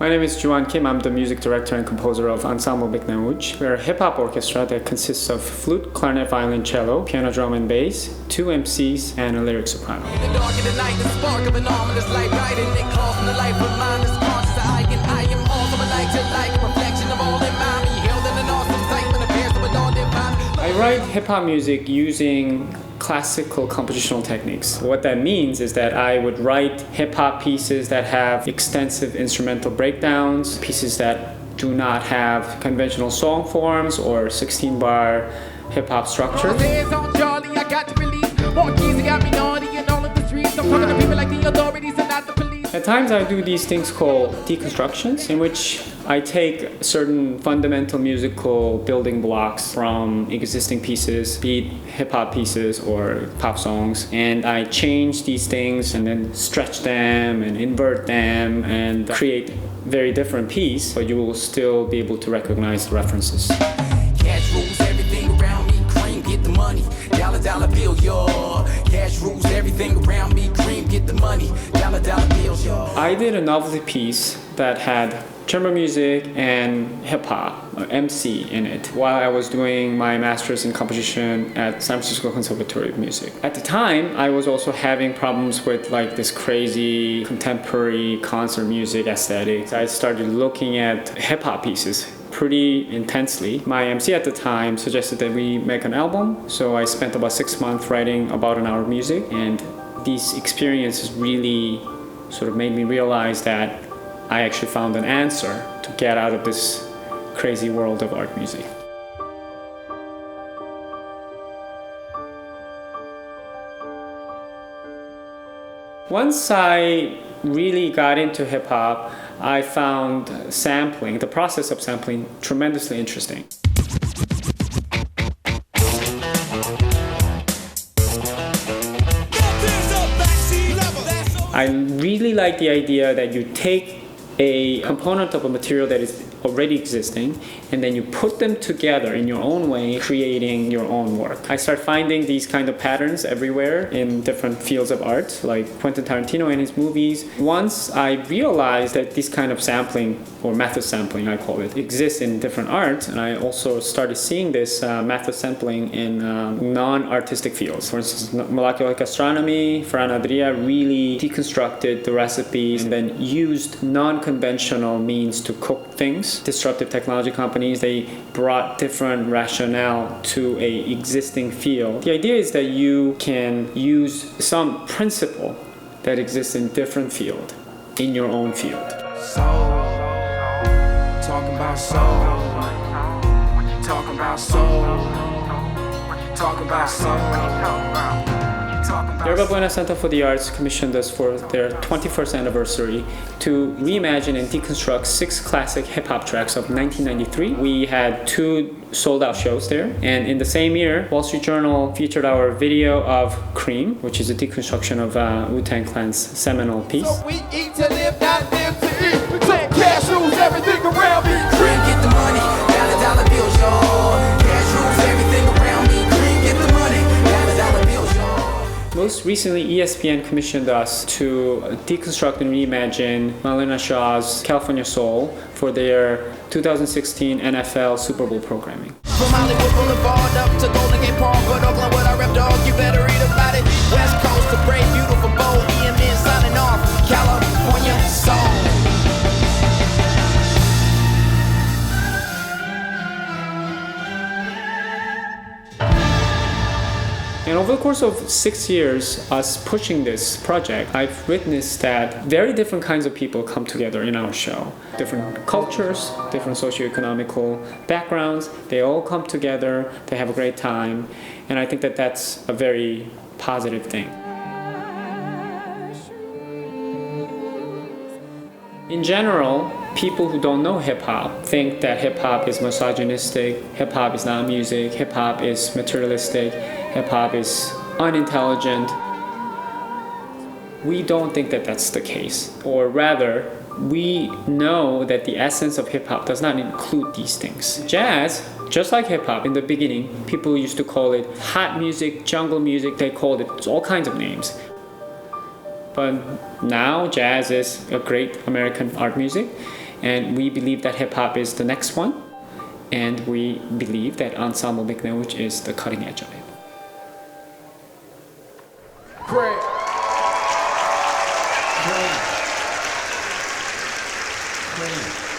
My name is Juan Kim. I'm the music director and composer of Ensemble Beknauj. We're a hip-hop orchestra that consists of flute, clarinet, violin, cello, piano, drum, and bass, 2 MCs, and a lyric soprano. In the dark of the night, the spark of an ominous light, riding it calls from the life of mine. This conscious I am also a light to like a reflection of all in mind. Me held in an awesome sight when appears to an all divine. I write hip-hop music using classical compositional techniques. What that means is that I would write hip-hop pieces that have extensive instrumental breakdowns, pieces that do not have conventional song forms or 16-bar hip-hop structure. At times I do these things called deconstructions, in which I take certain fundamental musical building blocks from existing pieces, be it hip-hop pieces or pop songs, and I change these things and then stretch them and invert them and create very different piece, but you will still be able to recognize the references. Cash rules everything around me, cream, get the money. Dollar bill, yo. Cash rules everything around me, cream, get the money. Dollar bills, yo. I did a novelty piece that had chamber music and hip-hop, or MC, in it while I was doing my master's in composition at San Francisco Conservatory of Music. At the time, I was also having problems with like this crazy contemporary concert music aesthetic. I started looking at hip-hop pieces pretty intensely. My MC at the time suggested that we make an album, so I spent about 6 months writing about an hour of music, and these experiences really sort of made me realize that I actually found an answer to get out of this crazy world of art music. Once I really got into hip-hop, I found sampling, the process of sampling, tremendously interesting. I really like the idea that you take a component of a material that is already existing and then you put them together in your own way, creating your own work. I start finding these kind of patterns everywhere in different fields of art, like Quentin Tarantino in his movies. Once I realized that this kind of sampling, or method sampling I call it, exists in different art, and I also started seeing this method sampling in non-artistic fields. For instance, molecular gastronomy, Ferran Adrià really deconstructed the recipes and then used non-conventional means to cook things. Disruptive technology companies, they brought different rationale to a existing field. The idea is that you can use some principle that exists in different field in your own field. Soul, talking about soul, talking about soul, talking about soul. Yerba Buena Center for the Arts commissioned us for their 21st anniversary to reimagine and deconstruct 6 classic hip-hop tracks of 1993. We had 2 sold-out shows there, and in the same year, Wall Street Journal featured our video of Cream, which is a deconstruction of Wu-Tang Clan's seminal piece. So we eat to live, not live to eat. Saying cash rules everything around me. Cream, get the money, dollar bills, y'all. Cash rules everything around me. Cream, get the money, dollar bills, y'all. Most recently, ESPN commissioned us to deconstruct and reimagine Marlena Shaw's California Soul for their 2016 NFL Super Bowl programming. From Hollywood Boulevard up to Golden Gate Park, but Oakland, what I rep, dog, you better read about it. West Coast to brave, beautiful, bold, EMN signing off, California Soul. And over the course of 6 years, us pushing this project, I've witnessed that very different kinds of people come together in our show. Different cultures, different socioeconomical backgrounds, they all come together, they have a great time, and I think that that's a very positive thing. In general, people who don't know hip-hop think that hip-hop is misogynistic, hip-hop is not music, hip-hop is materialistic, hip-hop is unintelligent. We don't think that that's the case. Or rather, we know that the essence of hip-hop does not include these things. Jazz, just like hip-hop, in the beginning, people used to call it hot music, jungle music, they called it all kinds of names. But now jazz is a great American art music, And we believe that hip hop is the next one. And we believe that Ensemble McNaught is the cutting edge of it. Great. Great. Great.